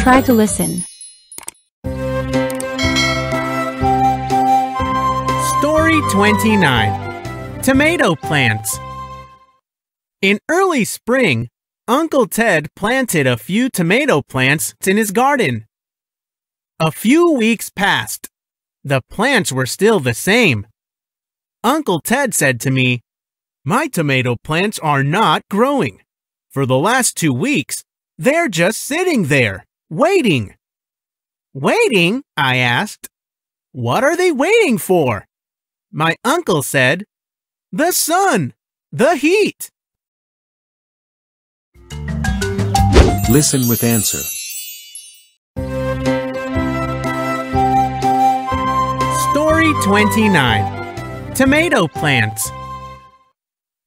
Try to listen. Story 29. Tomato Plants. In early spring, Uncle Ted planted a few tomato plants in his garden. A few weeks passed. The plants were still the same. Uncle Ted said to me, "My tomato plants are not growing. For the last 2 weeks, they're just sitting there, waiting." "Waiting?" I asked. "What are they waiting for?" My uncle said, "The sun, the heat." Listen with answer. Story 29. Tomato Plants.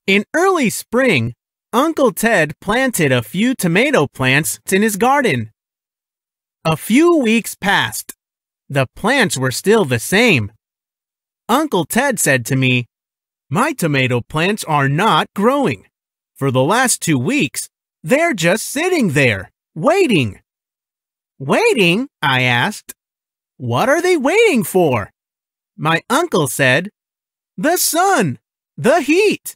In early spring, Uncle Ted planted a few tomato plants in his garden. A few weeks passed. The plants were still the same. Uncle Ted said to me, "My tomato plants are not growing. For the last 2 weeks, they're just sitting there, waiting." "Waiting?" I asked. "What are they waiting for?" My uncle said, "The sun, the heat."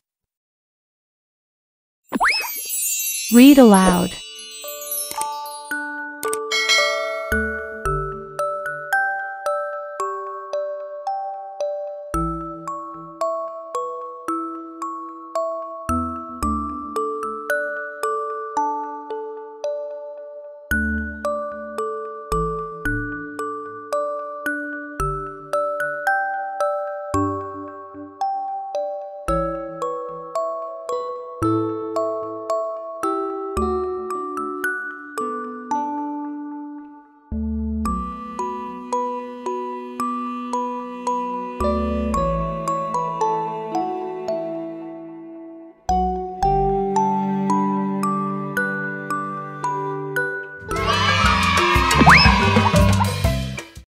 Read aloud.